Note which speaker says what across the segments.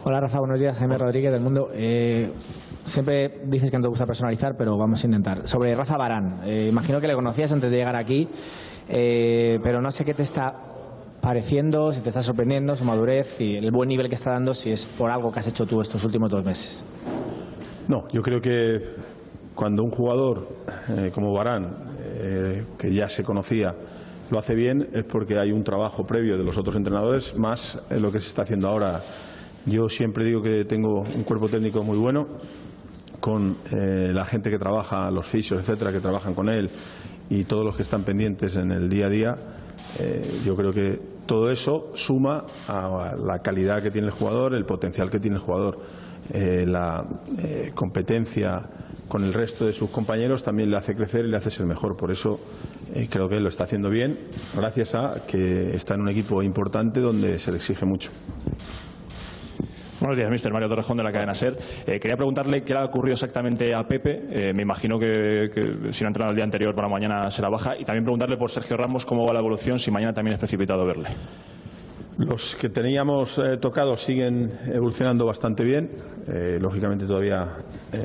Speaker 1: Hola Rafa, buenos días. Jaime Rodríguez del Mundo. Siempre dices que no te gusta personalizar, pero vamos a intentar. Sobre Rafa Varane, imagino que le conocías antes de llegar aquí, pero no sé qué te está pareciendo, si te está sorprendiendo su madurez y el buen nivel que está dando, si es por algo que has hecho tú estos últimos 2 meses.
Speaker 2: No, yo creo que cuando un jugador como Varane, que ya se conocía, lo hace bien, es porque hay un trabajo previo de los otros entrenadores, más lo que se está haciendo ahora. Yo siempre digo que tengo un cuerpo técnico muy bueno, con la gente que trabaja, los fisios, etcétera, que trabajan con él, y todos los que están pendientes en el día a día. Yo creo que todo eso suma a la calidad que tiene el jugador, el potencial que tiene el jugador, la competencia con el resto de sus compañeros también le hace crecer y le hace ser mejor. Por eso creo que él lo está haciendo bien, gracias a que está en un equipo importante donde se le exige mucho.
Speaker 3: Buenos días, mister. Mario Torrejón, de la cadena SER. Quería preguntarle qué le ha ocurrido exactamente a Pepe. Me imagino que si no ha entrenado el día anterior, para mañana se la baja. Y también preguntarle por Sergio Ramos cómo va la evolución, si mañana también es precipitado verle.
Speaker 2: Los que teníamos tocados siguen evolucionando bastante bien. Lógicamente todavía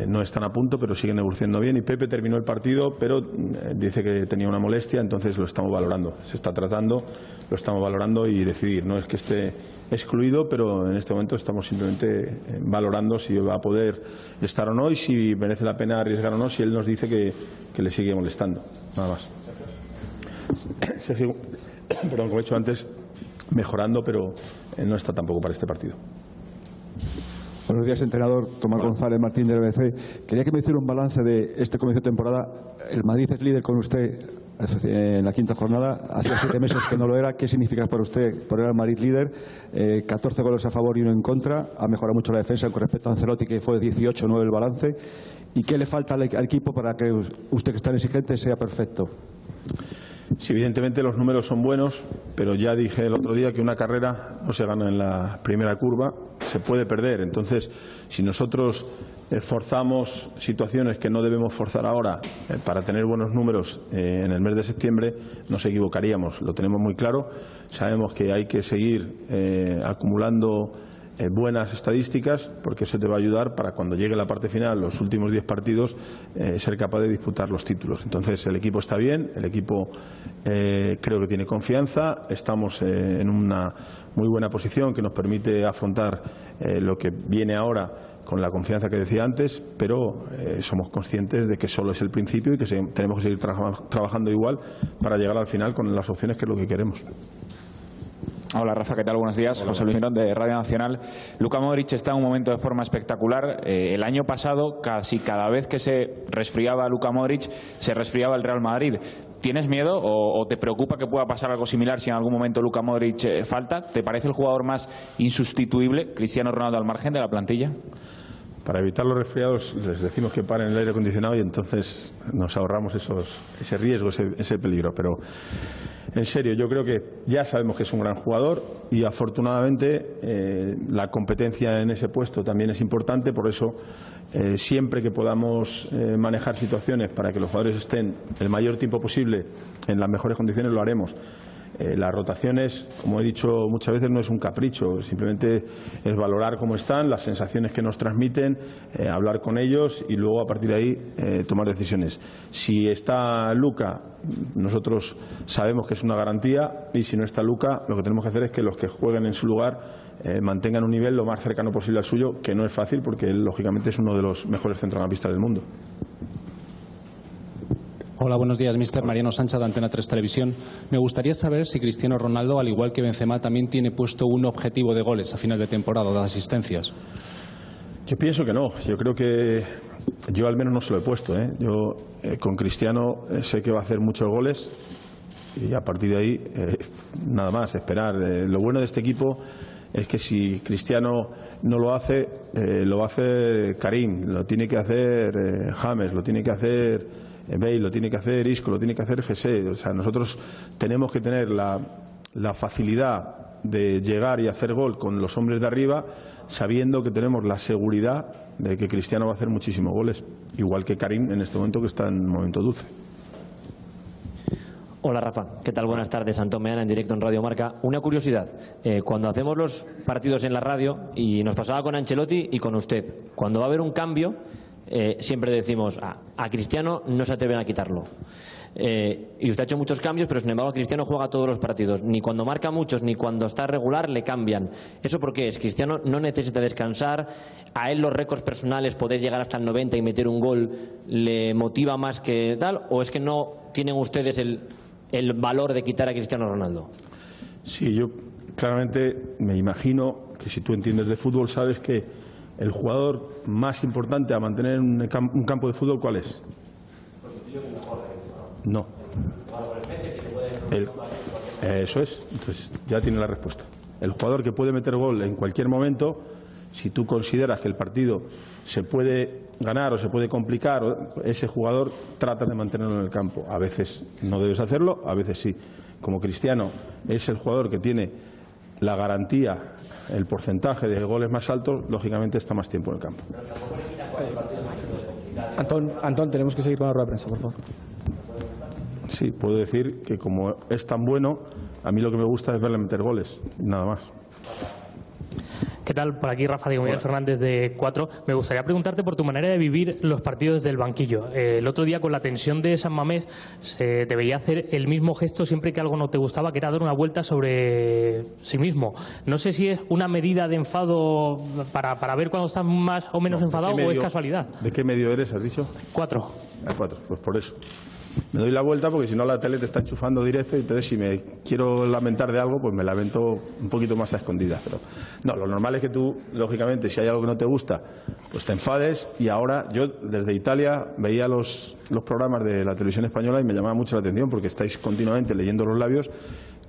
Speaker 2: no están a punto, pero siguen evolucionando bien. Y Pepe terminó el partido, pero dice que tenía una molestia, entonces lo estamos valorando. Se está tratando, lo estamos valorando y decidir. No es que esté excluido, pero en este momento estamos simplemente valorando si va a poder estar o no y si merece la pena arriesgar o no, si él nos dice que le sigue molestando. Nada más. Sergio, perdón, como he hecho antes, mejorando, pero no está tampoco para este partido.
Speaker 4: Buenos días, entrenador. Tomás González Martín del BBC. Quería que me hiciera un balance de este comienzo de temporada. El Madrid es líder con usted en la quinta jornada. Hacía 7 meses que no lo era. ¿Qué significa para usted poner al Madrid líder? 14 goles a favor y 1 en contra. Ha mejorado mucho la defensa con respecto a Ancelotti, que fue 18-9 el balance. ¿Y qué le falta al equipo para que usted, que es tan exigente, sea perfecto?
Speaker 2: Sí, evidentemente los números son buenos, pero ya dije el otro día que una carrera no se gana en la primera curva, se puede perder. Entonces, si nosotros forzamos situaciones que no debemos forzar ahora para tener buenos números en el mes de septiembre, nos equivocaríamos. Lo tenemos muy claro. Sabemos que hay que seguir acumulando buenas estadísticas, porque eso te va a ayudar para cuando llegue la parte final, los últimos 10 partidos, ser capaz de disputar los títulos. Entonces el equipo está bien, el equipo creo que tiene confianza, estamos en una muy buena posición que nos permite afrontar lo que viene ahora con la confianza que decía antes, pero somos conscientes de que solo es el principio y que tenemos que seguir trabajando igual para llegar al final con las opciones, que es lo que queremos.
Speaker 5: Hola Rafa, ¿qué tal? Buenos días.
Speaker 2: Hola,
Speaker 5: José Luis Mirón, de Radio Nacional. Luka Modric está en un momento de forma espectacular. El año pasado, casi cada vez que se resfriaba Luka Modric, se resfriaba el Real Madrid. ¿Tienes miedo o te preocupa que pueda pasar algo similar si en algún momento Luka Modric falta? ¿Te parece el jugador más insustituible, Cristiano Ronaldo, al margen de la plantilla?
Speaker 2: Para evitar los resfriados les decimos que paren el aire acondicionado y entonces nos ahorramos ese riesgo, ese peligro. Pero en serio, yo creo que ya sabemos que es un gran jugador y afortunadamente la competencia en ese puesto también es importante. Por eso siempre que podamos manejar situaciones para que los jugadores estén el mayor tiempo posible en las mejores condiciones, lo haremos. Las rotaciones, como he dicho muchas veces, no es un capricho, simplemente es valorar cómo están, las sensaciones que nos transmiten, hablar con ellos y luego a partir de ahí tomar decisiones. Si está Luka, nosotros sabemos que es una garantía, y si no está Luka, lo que tenemos que hacer es que los que jueguen en su lugar mantengan un nivel lo más cercano posible al suyo, que no es fácil porque él lógicamente es uno de los mejores centrocampistas del mundo.
Speaker 6: Hola, buenos días, mister. Mariano Sánchez, de Antena 3 Televisión. Me gustaría saber si Cristiano Ronaldo, al igual que Benzema, también tiene puesto un objetivo de goles a final de temporada, de asistencias.
Speaker 2: Yo pienso que no. Yo creo que yo al menos no se lo he puesto. Yo con Cristiano sé que va a hacer muchos goles y a partir de ahí nada más, esperar. Lo bueno de este equipo es que si Cristiano no lo hace va a hacer Karim, lo tiene que hacer James, lo tiene que hacer Bale, lo tiene que hacer Isco, lo tiene que hacer José. O sea, nosotros tenemos que tener la facilidad de llegar y hacer gol con los hombres de arriba, sabiendo que tenemos la seguridad de que Cristiano va a hacer muchísimos goles, igual que Karim en este momento, que está en un momento dulce.
Speaker 7: Hola Rafa, ¿qué tal? Buenas tardes, Antón Meana en directo en Radio Marca. Una curiosidad, cuando hacemos los partidos en la radio, y nos pasaba con Ancelotti y con usted, cuando va a haber un cambio, siempre decimos, a Cristiano no se atreven a quitarlo. Y usted ha hecho muchos cambios, pero sin embargo Cristiano juega todos los partidos. Ni cuando marca muchos, ni cuando está regular le cambian. ¿Eso por qué es? ¿Cristiano no necesita descansar? ¿A él los récords personales, poder llegar hasta el 90 y meter un gol, le motiva más que tal? ¿O es que no tienen ustedes el valor de quitar a Cristiano Ronaldo?
Speaker 2: Sí, yo claramente me imagino que si tú entiendes de fútbol sabes que el jugador más importante a mantener un campo de fútbol, ¿cuál es? No. Eso es. Entonces ya tiene la respuesta. El jugador que puede meter gol en cualquier momento, si tú consideras que el partido se puede ganar o se puede complicar, ese jugador trata de mantenerlo en el campo. A veces no debes hacerlo, a veces sí. Como Cristiano es el jugador que tiene la garantía, el porcentaje de goles más alto, lógicamente está más tiempo en el campo.
Speaker 1: Antón, tenemos que seguir con la rueda de prensa, por favor.
Speaker 2: Sí, puedo decir que como es tan bueno, a mí lo que me gusta es verle meter goles, nada más.
Speaker 8: ¿Qué tal? Por aquí Rafa Diego Miguel Fernández de 4. Me gustaría preguntarte por tu manera de vivir los partidos del banquillo. El otro día con la tensión de San Mamés se te veía hacer el mismo gesto siempre que algo no te gustaba, que era dar una vuelta sobre sí mismo. No sé si es una medida de enfado para ver cuando estás más o menos enfadado o es casualidad.
Speaker 2: ¿De qué medio eres, has dicho?
Speaker 8: 4.
Speaker 2: 4, pues por eso. Me doy la vuelta porque si no la tele te está enchufando directo y entonces si me quiero lamentar de algo pues me lamento un poquito más a escondidas. Pero no, lo normal es que tú, lógicamente, si hay algo que no te gusta, pues te enfades. Y ahora yo desde Italia veía los programas de la televisión española y me llamaba mucho la atención porque estáis continuamente leyendo los labios,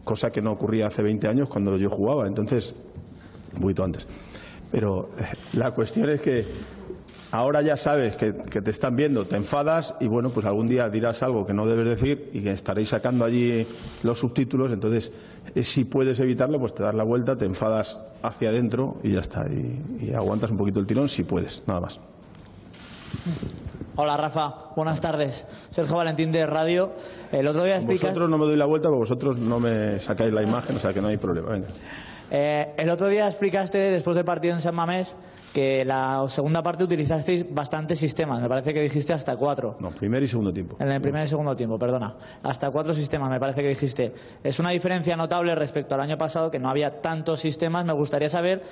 Speaker 2: cosa que no ocurría hace 20 años cuando yo jugaba, entonces un poquito antes. Pero la cuestión es que ahora ya sabes que te están viendo, te enfadas y bueno, pues algún día dirás algo que no debes decir y que estaréis sacando allí los subtítulos, entonces si puedes evitarlo, pues te das la vuelta, te enfadas hacia adentro y ya está, y aguantas un poquito el tirón si puedes, nada más.
Speaker 9: Hola Rafa, buenas tardes. Sergio Valentín de Radio. El otro día explicaste...
Speaker 2: Vosotros no me doy la vuelta porque vosotros no me sacáis la imagen, o sea que no hay problema. Venga.
Speaker 9: El otro día explicaste, después del partido en San Mamés, que la segunda parte utilizasteis bastantes sistemas. Me parece que dijiste hasta 4.
Speaker 2: No, primer y segundo tiempo.
Speaker 9: En el primer y segundo tiempo, perdona. Hasta 4 sistemas me parece que dijiste. Es una diferencia notable respecto al año pasado, que no había tantos sistemas. Me gustaría saber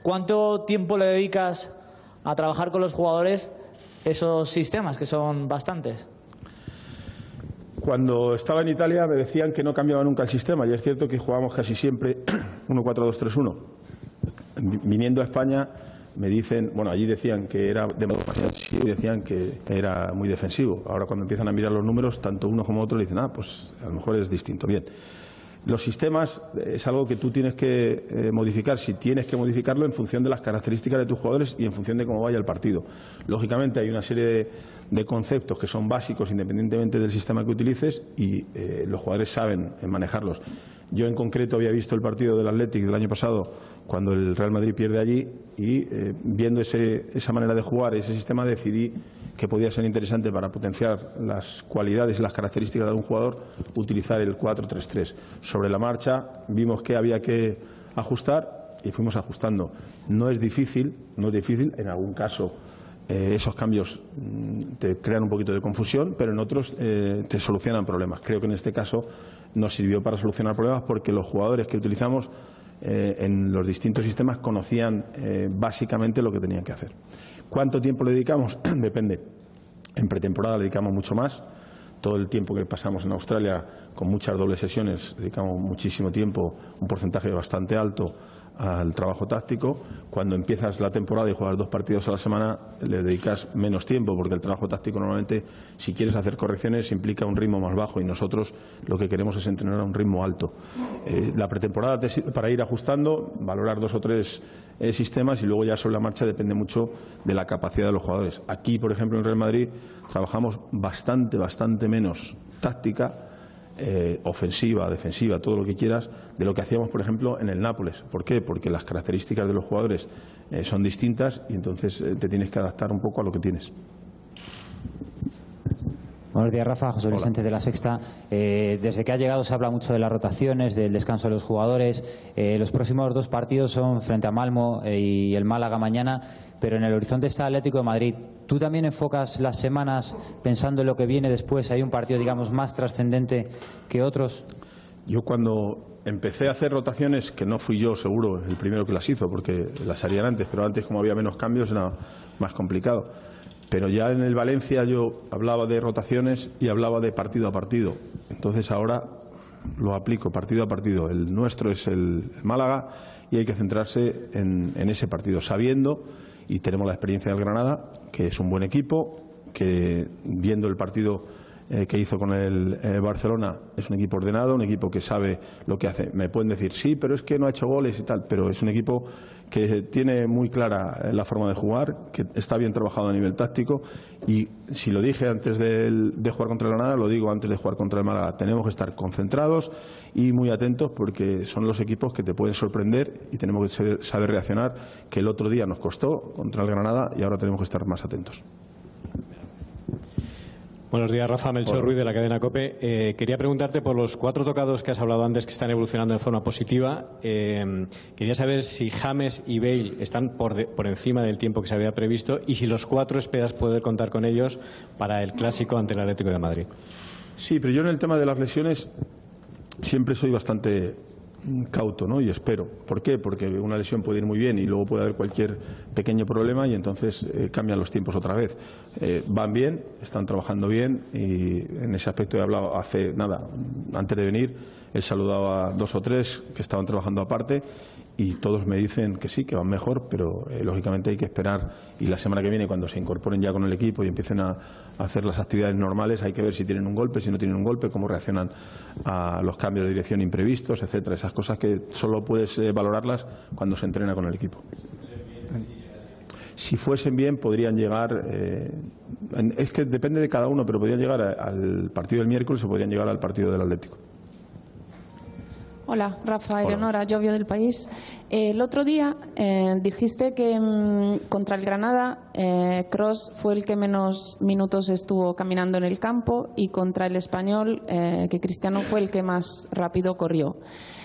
Speaker 9: cuánto tiempo le dedicas a trabajar con los jugadores esos sistemas, que son bastantes.
Speaker 2: Cuando estaba en Italia me decían que no cambiaba nunca el sistema y es cierto que jugábamos casi siempre 1-4-2-3-1. Viniendo a España me dicen, bueno, allí decían que era demasiado defensivo y decían que era muy defensivo. Ahora cuando empiezan a mirar los números, tanto uno como otro le dicen, pues a lo mejor es distinto. Bien. Los sistemas es algo que tú tienes que modificar, si tienes que modificarlo en función de las características de tus jugadores y en función de cómo vaya el partido. Lógicamente hay una serie de conceptos que son básicos independientemente del sistema que utilices y los jugadores saben manejarlos. Yo en concreto había visto el partido del Athletic del año pasado cuando el Real Madrid pierde allí y viendo esa manera de jugar, ese sistema, decidí que podía ser interesante para potenciar las cualidades y las características de un jugador utilizar el 4-3-3. Sobre la marcha vimos que había que ajustar y fuimos ajustando. No es difícil, en algún caso esos cambios te crean un poquito de confusión, pero en otros te solucionan problemas. Creo que en este caso nos sirvió para solucionar problemas porque los jugadores que utilizamos en los distintos sistemas conocían básicamente lo que tenían que hacer. ¿Cuánto tiempo le dedicamos? Depende. En pretemporada le dedicamos mucho más. Todo el tiempo que pasamos en Australia con muchas dobles sesiones dedicamos muchísimo tiempo, un porcentaje bastante alto al trabajo táctico. Cuando empiezas la temporada y juegas 2 partidos a la semana le dedicas menos tiempo porque el trabajo táctico normalmente, si quieres hacer correcciones, implica un ritmo más bajo y nosotros lo que queremos es entrenar a un ritmo alto. La pretemporada para ir ajustando, valorar 2 o 3 sistemas y luego ya sobre la marcha depende mucho de la capacidad de los jugadores. Aquí, por ejemplo, en Real Madrid trabajamos bastante menos táctica, ofensiva, defensiva, todo lo que quieras, de lo que hacíamos, por ejemplo, en el Nápoles. ¿Por qué? Porque las características de los jugadores son distintas y entonces te tienes que adaptar un poco a lo que tienes.
Speaker 10: Buenos días, Rafa. José Luis Sánchez de La Sexta. Desde que ha llegado se habla mucho de las rotaciones, del descanso de los jugadores. Los próximos 2 partidos son frente a Malmo y el Málaga mañana, pero en el horizonte está el Atlético de Madrid. ¿Tú también enfocas las semanas pensando en lo que viene después? ¿Hay un partido, digamos, más trascendente que otros?
Speaker 2: Yo cuando empecé a hacer rotaciones, que no fui yo seguro el primero que las hizo, porque las harían antes, pero antes como había menos cambios era más complicado. Pero ya en el Valencia yo hablaba de rotaciones y hablaba de partido a partido. Entonces ahora lo aplico partido a partido. El nuestro es el Málaga y hay que centrarse en ese partido, sabiendo, y tenemos la experiencia del Granada, que es un buen equipo, que viendo el partido que hizo con el Barcelona, es un equipo ordenado, un equipo que sabe lo que hace. Me pueden decir, sí, pero es que no ha hecho goles y tal, pero es un equipo que tiene muy clara la forma de jugar, que está bien trabajado a nivel táctico, y si lo dije antes de jugar contra el Granada, lo digo antes de jugar contra el Málaga. Tenemos que estar concentrados y muy atentos, porque son los equipos que te pueden sorprender y tenemos que saber reaccionar, que el otro día nos costó contra el Granada y ahora tenemos que estar más atentos.
Speaker 11: Buenos días, Rafa. Melchor Ruiz, de la cadena COPE. Quería preguntarte por los 4 tocados que has hablado antes, que están evolucionando de forma positiva. Quería saber si James y Bale están por encima del tiempo que se había previsto, y si los 4 esperas poder contar con ellos para el clásico ante el Atlético de Madrid.
Speaker 2: Sí, pero yo en el tema de las lesiones siempre soy bastante cauto, ¿no? Y espero. ¿Por qué? Porque una lesión puede ir muy bien y luego puede haber cualquier pequeño problema y entonces cambian los tiempos otra vez. Van bien, están trabajando bien, y en ese aspecto he hablado hace nada, antes de venir, he saludado a 2 o 3 que estaban trabajando aparte y todos me dicen que sí, que van mejor, pero lógicamente hay que esperar, y la semana que viene, cuando se incorporen ya con el equipo y empiecen a hacer las actividades normales, hay que ver si tienen un golpe, si no tienen un golpe, cómo reaccionan a los cambios de dirección imprevistos, etcétera. Esas cosas que solo puedes valorarlas cuando se entrena con el equipo. Si fuesen bien, podrían llegar, es que depende de cada uno, pero podrían llegar al partido del miércoles o podrían llegar al partido del Atlético.
Speaker 12: Hola, Rafa, Eleonora, Llovio del País. El otro día dijiste que contra el Granada, Kroos fue el que menos minutos estuvo caminando en el campo, y contra el Español, que Cristiano fue el que más rápido corrió.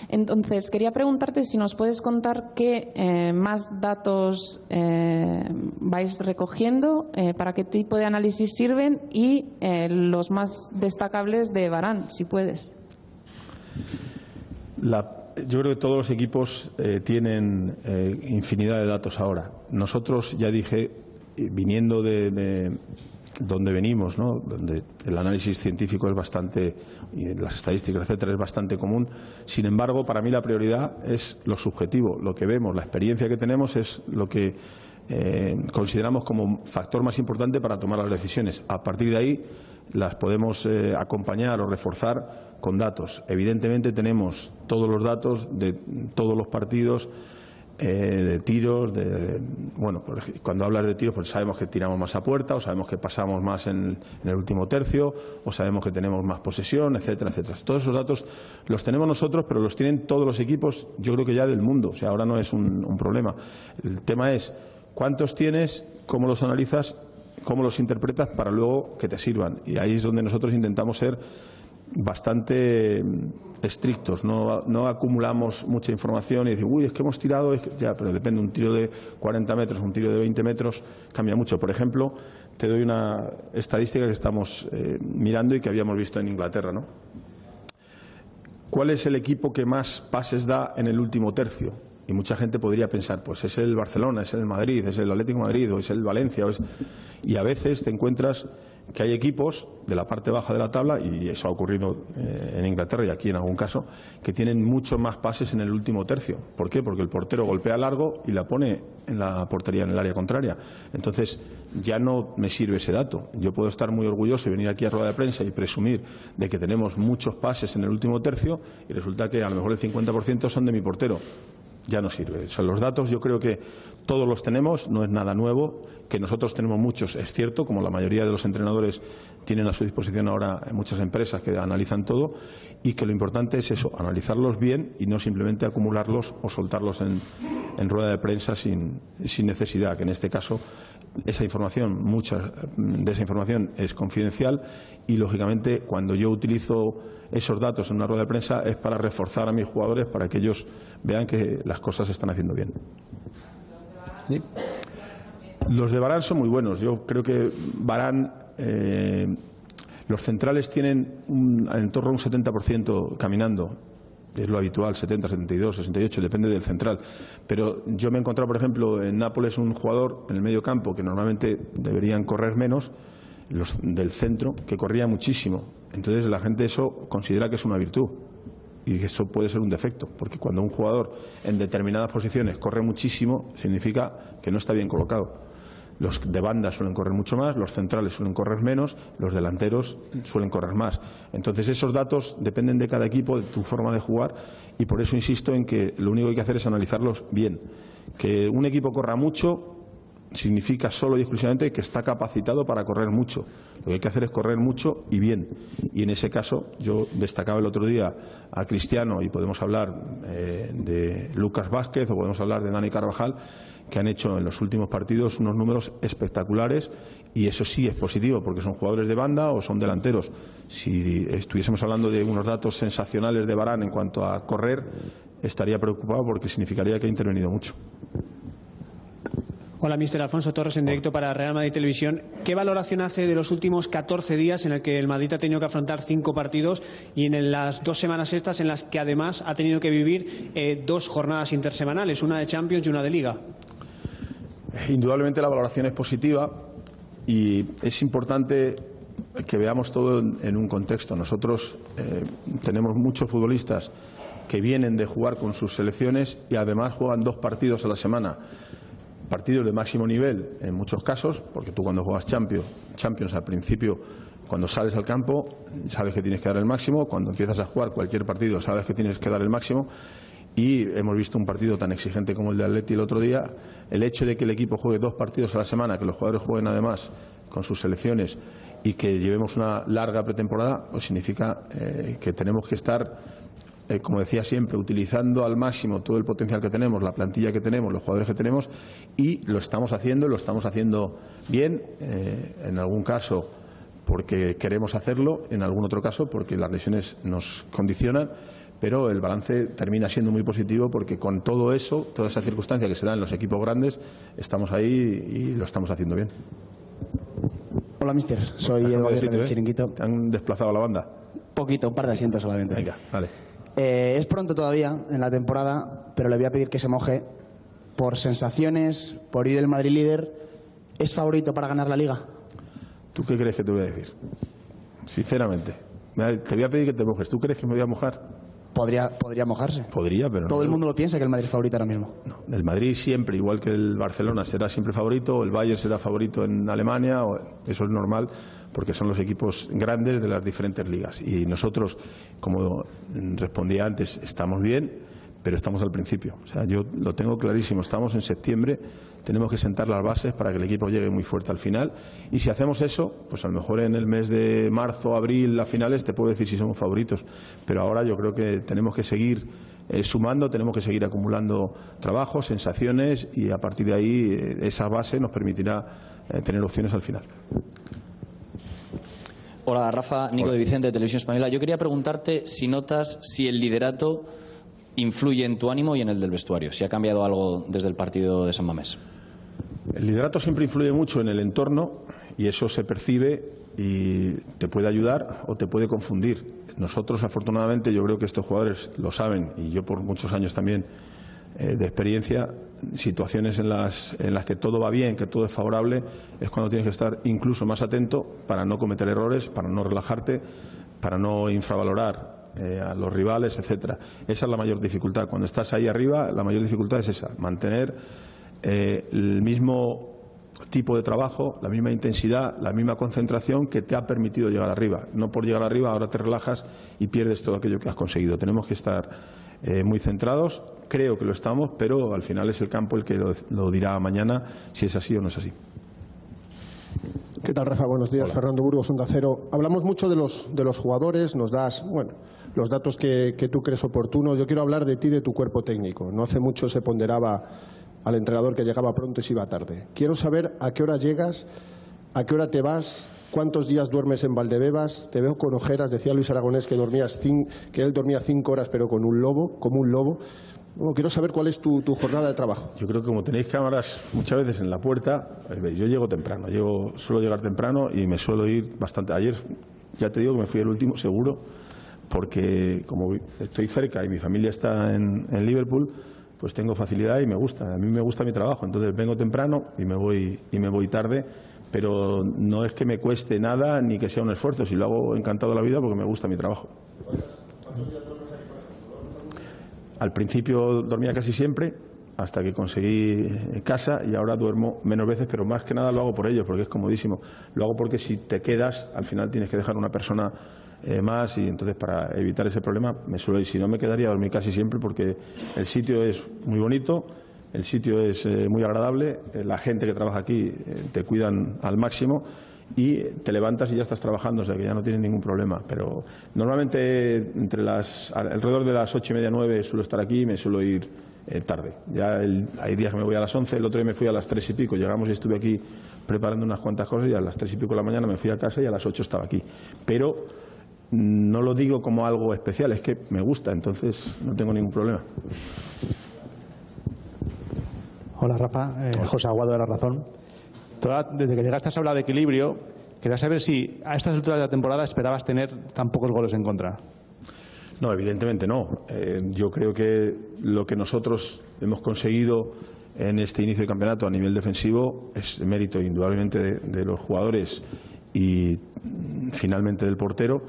Speaker 12: Entonces, quería preguntarte si nos puedes contar qué más datos vais recogiendo, para qué tipo de análisis sirven, y los más destacables de Varane, si puedes.
Speaker 2: Yo creo que todos los equipos tienen infinidad de datos ahora. Nosotros, ya dije, viniendo de donde venimos, ¿no? Donde el análisis científico es bastante, y las estadísticas, etcétera, es bastante común. Sin embargo, para mí la prioridad es lo subjetivo, lo que vemos, la experiencia que tenemos es lo que consideramos como factor más importante para tomar las decisiones. A partir de ahí las podemos acompañar o reforzar con datos. Evidentemente tenemos todos los datos de todos los partidos, de tiros, bueno, cuando hablas de tiros, pues sabemos que tiramos más a puerta, o sabemos que pasamos más en el último tercio, o sabemos que tenemos más posesión, etcétera, etcétera. Todos esos datos los tenemos nosotros, pero los tienen todos los equipos, yo creo que ya del mundo. O sea, ahora no es un problema. El tema es cuántos tienes, cómo los analizas, cómo los interpretas para luego que te sirvan. Y ahí es donde nosotros intentamos ser bastante estrictos, no acumulamos mucha información y decimos, uy, es que hemos tirado, ya, pero depende, un tiro de 40 metros, un tiro de 20 metros, cambia mucho. Por ejemplo, te doy una estadística que estamos mirando y que habíamos visto en Inglaterra, ¿no? ¿Cuál es el equipo que más pases da en el último tercio? Y mucha gente podría pensar, pues es el Barcelona, es el Madrid, es el Atlético de Madrid, o es el Valencia, y a veces te encuentras que hay equipos de la parte baja de la tabla, y eso ha ocurrido en Inglaterra y aquí en algún caso, que tienen muchos más pases en el último tercio. ¿Por qué? Porque el portero golpea largo y la pone en la portería, en el área contraria. Entonces ya no me sirve ese dato. Yo puedo estar muy orgulloso y venir aquí a rueda de prensa y presumir de que tenemos muchos pases en el último tercio, y resulta que a lo mejor el 50% son de mi portero. ya no sirve. O sea, los datos yo creo que todos los tenemos, no es nada nuevo, que nosotros tenemos muchos, es cierto, como la mayoría de los entrenadores tienen a su disposición ahora muchas empresas que analizan todo, y que lo importante es eso, analizarlos bien y no simplemente acumularlos o soltarlos en rueda de prensa sin necesidad, que en este caso esa información, mucha de esa información es confidencial, y lógicamente cuando yo utilizo esos datos en una rueda de prensa es para reforzar a mis jugadores, para que ellos vean que las cosas se están haciendo bien.
Speaker 13: ¿Sí?
Speaker 2: Los de Varane son muy buenos. Yo creo que Varane, los centrales tienen en torno a un 70% caminando. Es lo habitual, 70, 72, 68, depende del central. Pero yo me he encontrado, por ejemplo, en Nápoles un jugador en el medio campo que normalmente deberían correr menos, los del centro, que corría muchísimo. Entonces la gente eso considera que es una virtud. Y eso puede ser un defecto, porque cuando un jugador en determinadas posiciones corre muchísimo, significa que no está bien colocado. Los de banda suelen correr mucho más, los centrales suelen correr menos, los delanteros suelen correr más. Entonces esos datos dependen de cada equipo, de tu forma de jugar, y por eso insisto en que lo único que hay que hacer es analizarlos bien. Que un equipo corra mucho significa solo y exclusivamente que está capacitado para correr mucho. Lo que hay que hacer es correr mucho y bien. Y en ese caso yo destacaba el otro día a Cristiano, y podemos hablar de Lucas Vázquez o podemos hablar de Dani Carvajal, que han hecho en los últimos partidos unos números espectaculares, y eso sí es positivo porque son jugadores de banda o son delanteros. Si estuviésemos hablando de unos datos sensacionales de Varane en cuanto a correr, estaría preocupado porque significaría que ha intervenido mucho.
Speaker 13: Hola, mister Alfonso Torres, en directo para Real Madrid Televisión. ¿Qué valoración hace de los últimos 14 días en el que el Madrid ha tenido que afrontar 5 partidos y en las 2 semanas estas en las que además ha tenido que vivir 2 jornadas intersemanales, una de Champions y una de Liga?
Speaker 2: Indudablemente la valoración es positiva, y es importante que veamos todo en un contexto. Nosotros tenemos muchos futbolistas que vienen de jugar con sus selecciones y además juegan 2 partidos a la semana. Partidos de máximo nivel en muchos casos, porque tú cuando juegas Champions al principio, cuando sales al campo, sabes que tienes que dar el máximo. Cuando empiezas a jugar cualquier partido, sabes que tienes que dar el máximo. Y hemos visto un partido tan exigente como el de Atleti el otro día. El hecho de que el equipo juegue 2 partidos a la semana, que los jugadores jueguen además con sus selecciones y que llevemos una larga pretemporada, pues significa que tenemos que estar, como decía siempre, utilizando al máximo todo el potencial que tenemos, la plantilla que tenemos, los jugadores que tenemos, y lo estamos haciendo bien, en algún caso porque queremos hacerlo, en algún otro caso porque las lesiones nos condicionan, pero el balance termina siendo muy positivo porque con todo eso, toda esa circunstancia que se da en los equipos grandes, estamos ahí y lo estamos haciendo bien.
Speaker 14: Hola, mister. Soy Eduardo del Chiringuito.
Speaker 2: ¿Te han desplazado la banda?
Speaker 14: Poquito, un par de asientos solamente.
Speaker 2: Venga, vale.
Speaker 14: Es pronto todavía en la temporada, pero le voy a pedir que se moje. Por sensaciones, por ir el Madrid líder, ¿es favorito para ganar la Liga?
Speaker 2: ¿Tú qué crees que te voy a decir? Sinceramente. Te voy a pedir que te mojes. ¿Tú crees que me voy a mojar?
Speaker 14: Podría mojarse.
Speaker 2: Podría, pero no.
Speaker 14: Todo el mundo lo piensa que el Madrid es favorito ahora mismo.
Speaker 2: No, el Madrid siempre, igual que el Barcelona, será siempre favorito, o el Bayern será favorito en Alemania, eso es normal, porque son los equipos grandes de las diferentes ligas. Y nosotros, como respondía antes, estamos bien, pero estamos al principio. O sea, yo lo tengo clarísimo, estamos en septiembre, tenemos que sentar las bases para que el equipo llegue muy fuerte al final, y si hacemos eso, pues a lo mejor en el mes de marzo, abril, a finales, te puedo decir si somos favoritos, pero ahora yo creo que tenemos que seguir sumando, tenemos que seguir acumulando trabajo, sensaciones, y a partir de ahí esa base nos permitirá tener opciones al final.
Speaker 15: Hola, Rafa, Nico de Vicente de Televisión Española. Yo quería preguntarte si notas si el liderato influye en tu ánimo y en el del vestuario, si ha cambiado algo desde el partido de San Mamés.
Speaker 2: El liderato siempre influye mucho en el entorno, y eso se percibe y te puede ayudar o te puede confundir. Nosotros, afortunadamente, yo creo que estos jugadores lo saben, y yo por muchos años también de experiencia, situaciones en las que todo va bien, que todo es favorable, es cuando tienes que estar incluso más atento para no cometer errores, para no relajarte, para no infravalorar a los rivales, etcétera. Esa es la mayor dificultad. Cuando estás ahí arriba, la mayor dificultad es esa, mantener el mismo tipo de trabajo, la misma intensidad, la misma concentración que te ha permitido llegar arriba. No por llegar arriba ahora te relajas y pierdes todo aquello que has conseguido. Tenemos que estar muy centrados. Creo que lo estamos, pero al final es el campo el que lo dirá mañana si es así o no es así.
Speaker 16: ¿Qué tal, Rafa? Buenos días.
Speaker 2: Hola.
Speaker 16: Fernando Burgos, Onda Cero. Hablamos mucho de los jugadores, nos das los datos que tú crees oportunos. Yo quiero hablar de ti, de tu cuerpo técnico. No hace mucho se ponderaba al entrenador que llegaba pronto y se iba tarde. Quiero saber a qué hora llegas, a qué hora te vas, cuántos días duermes en Valdebebas. Te veo con ojeras. Decía Luis Aragonés que él dormía 5 horas, pero como un lobo. Bueno, quiero saber cuál es tu jornada de trabajo.
Speaker 2: Yo creo que como tenéis cámaras muchas veces en la puerta, yo llego temprano, suelo llegar temprano y me suelo ir bastante. Ayer ya te digo que me fui el último seguro, porque como estoy cerca y mi familia está en Liverpool, pues tengo facilidad y me gusta. A mí me gusta mi trabajo, entonces vengo temprano y me voy tarde, pero no es que me cueste nada ni que sea un esfuerzo, si lo hago encantado la vida porque me gusta mi trabajo. Al principio dormía casi siempre, hasta que conseguí casa, y ahora duermo menos veces, pero más que nada lo hago por ello, porque es comodísimo. Lo hago porque si te quedas, al final tienes que dejar una persona más, y entonces para evitar ese problema me suelo ir. Si no, me quedaría a dormir casi siempre, porque el sitio es muy bonito, el sitio es muy agradable, la gente que trabaja aquí te cuidan al máximo, y te levantas y ya estás trabajando, o sea que ya no tienes ningún problema. Pero normalmente alrededor de las 8:30, 9 suelo estar aquí y me suelo ir tarde. Hay días que me voy a las 11, el otro día me fui a las 3 y pico, llegamos y estuve aquí preparando unas cuantas cosas, y a las 3 y pico de la mañana me fui a casa y a las 8 estaba aquí. Pero no lo digo como algo especial, es que me gusta, entonces no tengo ningún problema.
Speaker 17: Hola, Rafa. José Aguado de La Razón. Desde que llegaste has hablado de equilibrio. Quería saber si a estas alturas de la temporada esperabas tener tan pocos goles en contra.
Speaker 2: No, evidentemente no. Yo creo que lo que nosotros hemos conseguido en este inicio de campeonato a nivel defensivo es mérito indudablemente de los jugadores y finalmente del portero,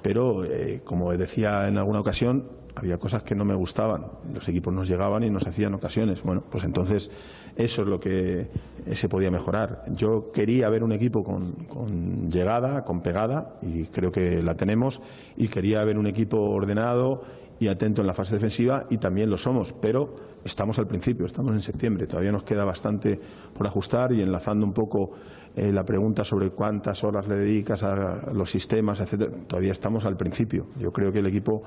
Speaker 2: pero como decía en alguna ocasión, había cosas que no me gustaban. Los equipos nos llegaban y nos hacían ocasiones. Bueno, pues entonces eso es lo que se podía mejorar. Yo quería ver un equipo con llegada, con pegada, y creo que la tenemos, y quería ver un equipo ordenado y atento en la fase defensiva, y también lo somos, pero estamos al principio, estamos en septiembre, todavía nos queda bastante por ajustar. Y enlazando un poco la pregunta sobre cuántas horas le dedicas a los sistemas, etcétera, todavía estamos al principio. Yo creo que el equipo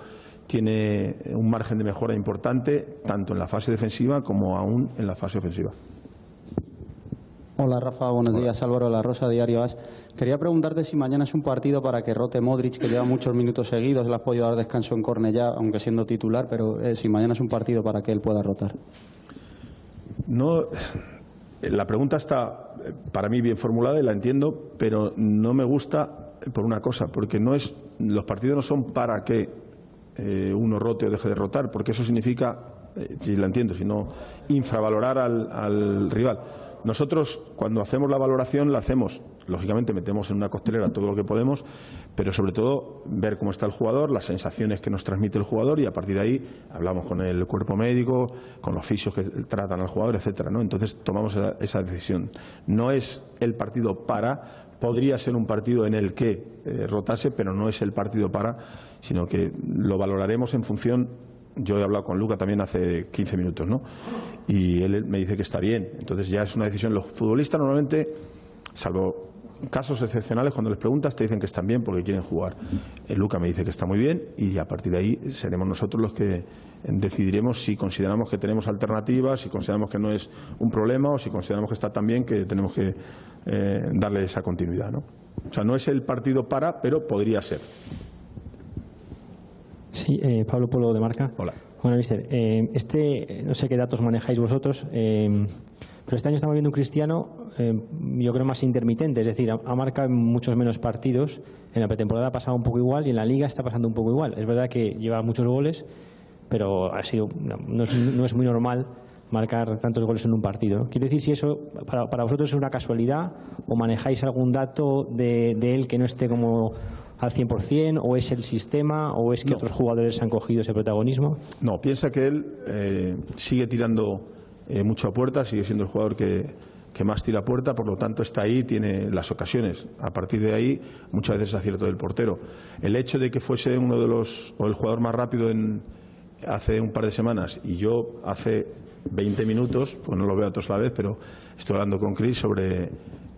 Speaker 2: tiene un margen de mejora importante, tanto en la fase defensiva como aún en la fase ofensiva.
Speaker 18: Hola, Rafa, buenos días. Álvaro La Rosa, Diario As. Quería preguntarte si mañana es un partido para que rote Modric, que lleva muchos minutos seguidos, le has podido dar descanso en Cornellá, aunque siendo titular, pero si mañana es un partido para que él pueda rotar.
Speaker 2: No, la pregunta está para mí bien formulada y la entiendo, pero no me gusta por una cosa, porque los partidos no son para que uno rote o deje de rotar, porque eso significa, si la entiendo, sino infravalorar al rival. Nosotros, cuando hacemos la valoración, la hacemos, lógicamente metemos en una costelera todo lo que podemos, pero sobre todo ver cómo está el jugador, las sensaciones que nos transmite el jugador, y a partir de ahí hablamos con el cuerpo médico, con los fisios que tratan al jugador, etcétera, ¿no? Entonces tomamos esa decisión. No es el partido podría ser un partido en el que rotase, pero no es el partido sino que lo valoraremos en función. Yo he hablado con Luca también hace 15 minutos, ¿no? Y él me dice que está bien. Entonces ya es una decisión. Los futbolistas normalmente, salvo casos excepcionales, cuando les preguntas te dicen que están bien porque quieren jugar. Luca me dice que está muy bien, y a partir de ahí seremos nosotros los que decidiremos si consideramos que tenemos alternativas, si consideramos que no es un problema, o si consideramos que está tan bien que tenemos que darle esa continuidad, ¿no? O sea, no es el partido pero podría ser.
Speaker 19: Sí, Pablo Polo de Marca.
Speaker 2: Hola.
Speaker 19: Bueno, mister, no sé qué datos manejáis vosotros, pero este año estamos viendo un Cristiano, yo creo, más intermitente, es decir, ha marcado muchos menos partidos. En la pretemporada ha pasado un poco igual, y en la Liga está pasando un poco igual. Es verdad que lleva muchos goles, pero no es muy normal marcar tantos goles en un partido, ¿no? Quiero decir, si eso para vosotros es una casualidad, o manejáis algún dato de él que no esté como al 100%, o es el sistema, o es que otros jugadores han cogido ese protagonismo.
Speaker 2: No, piensa que él sigue tirando mucho a puerta, sigue siendo el jugador que más tira a puerta, por lo tanto está ahí, tiene las ocasiones. A partir de ahí, muchas veces es acierto del portero. El hecho de que fuese uno de o el jugador más rápido en hace un par de semanas y yo hace 20 minutos, pues no lo veo a todos a la vez, pero estoy hablando con Chris sobre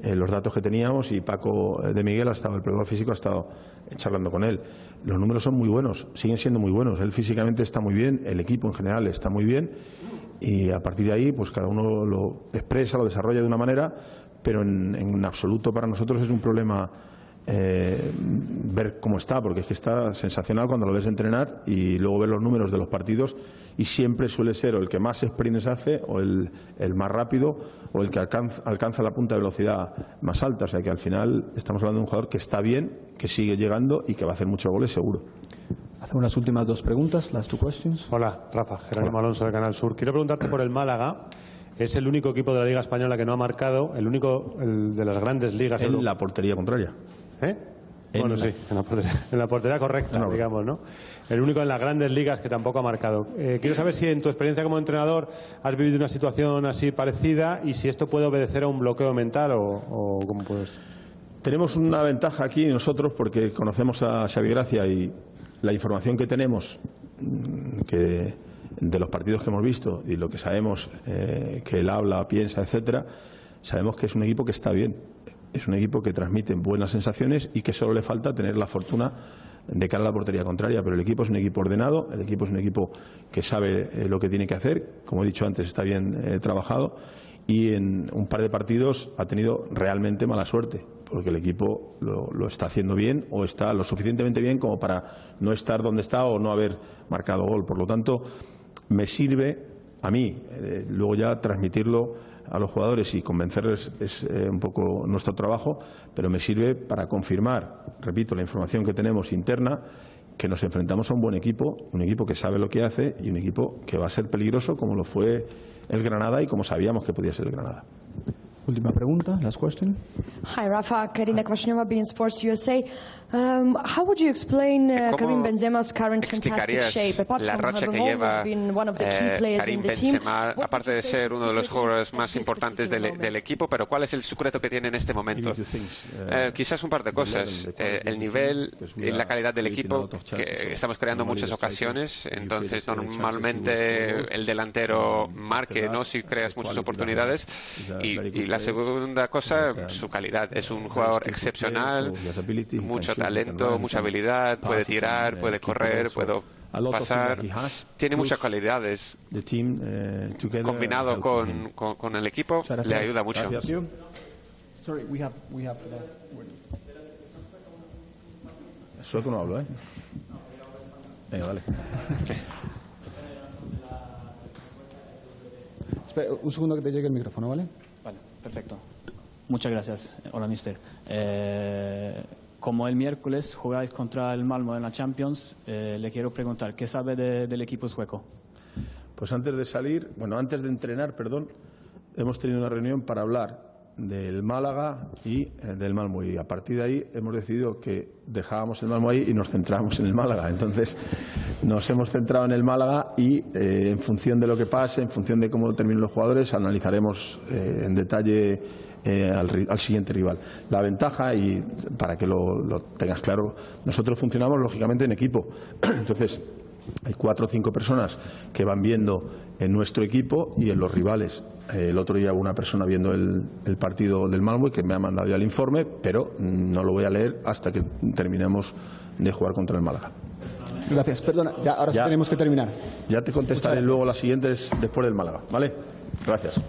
Speaker 2: los datos que teníamos y Paco de Miguel, el preparador físico, ha estado charlando con él. Los números son muy buenos, siguen siendo muy buenos. Él físicamente está muy bien, el equipo en general está muy bien y a partir de ahí pues cada uno lo expresa, lo desarrolla de una manera, pero en absoluto para nosotros es un problema ver cómo está, porque es que está sensacional cuando lo ves entrenar y luego ver los números de los partidos y siempre suele ser o el que más sprints hace o el más rápido o el que alcanza la punta de velocidad más alta. O sea que al final estamos hablando de un jugador que está bien, que sigue llegando y que va a hacer muchos goles seguro.
Speaker 20: Hacemos las últimas dos preguntas, las two questions.
Speaker 21: Hola, Rafa, Jerónimo Alonso del Canal Sur. Quiero preguntarte por el Málaga. Es el único equipo de la Liga Española que no ha marcado, el de las grandes ligas.
Speaker 2: En la portería contraria.
Speaker 21: Bueno, sí, en la portería correcta, digamos, ¿no? El único en las grandes ligas que tampoco ha marcado. Quiero saber si en tu experiencia como entrenador has vivido una situación así parecida y si esto puede obedecer a un bloqueo mental o cómo puedes.
Speaker 2: Tenemos una ventaja aquí nosotros porque conocemos a Xavi Gracia y la información que tenemos de los partidos que hemos visto y lo que sabemos que él habla, piensa, etcétera, sabemos que es un equipo que está bien. Es un equipo que transmite buenas sensaciones y que solo le falta tener la fortuna de cara a la portería contraria. Pero el equipo es un equipo ordenado, el equipo es un equipo que sabe lo que tiene que hacer. Como he dicho antes, está bien trabajado y en un par de partidos ha tenido realmente mala suerte, porque el equipo lo está haciendo bien o está lo suficientemente bien como para no estar donde está o no haber marcado gol. Por lo tanto, me sirve a mí luego ya transmitirlo a los jugadores y convencerles es un poco nuestro trabajo, pero me sirve para confirmar, repito, la información que tenemos interna, que nos enfrentamos a un buen equipo, un equipo que sabe lo que hace y un equipo que va a ser peligroso como lo fue el Granada y como sabíamos que podía ser el Granada.
Speaker 20: Última pregunta, last question.
Speaker 22: Hi, Rafa. Karina Kvashneva, beIN Sports USA. How would you explain Karim Benzema's current fantastic shape? Apart
Speaker 23: la
Speaker 22: from
Speaker 23: racha que
Speaker 22: having
Speaker 23: lleva
Speaker 22: always been one of the key players
Speaker 23: Karim
Speaker 22: in the team,
Speaker 23: Benzema, aparte de ser uno de los jugadores más importantes del equipo, pero ¿cuál es el secreto que tiene en este momento? Quizás un par de cosas. El nivel y la calidad del equipo, que estamos creando muchas ocasiones, entonces normalmente el delantero marque, ¿no?, si creas muchas oportunidades. Y la segunda cosa, su calidad. Es un jugador excepcional, mucho talento, mucha habilidad, puede tirar, puede correr, puede pasar. Tiene muchas cualidades. Combinado con el equipo, le ayuda mucho.
Speaker 2: Sueco no hablo, ¿eh? Venga, vale.
Speaker 20: Espera, un segundo que te llegue el micrófono, ¿vale?
Speaker 24: Vale, perfecto. Muchas gracias. Hola, mister. Como el miércoles jugáis contra el Malmö en la Champions, le quiero preguntar, ¿qué sabe del equipo sueco?
Speaker 2: Pues antes de entrenar, hemos tenido una reunión para hablar del Málaga y del Malmö, y a partir de ahí hemos decidido que dejábamos el Malmö ahí y nos centrábamos en el Málaga. Entonces nos hemos centrado en el Málaga y en función de lo que pase, en función de cómo terminen los jugadores, analizaremos en detalle al siguiente rival. La ventaja, y para que lo tengas claro, nosotros funcionamos lógicamente en equipo. Entonces hay 4 o 5 personas que van viendo en nuestro equipo y en los rivales. El otro día hubo una persona viendo el partido del Malmö que me ha mandado ya el informe, pero no lo voy a leer hasta que terminemos de jugar contra el Málaga.
Speaker 20: Gracias. Perdona, ahora sí tenemos que terminar.
Speaker 2: Ya te contestaré luego las siguientes después del Málaga, ¿vale? Gracias.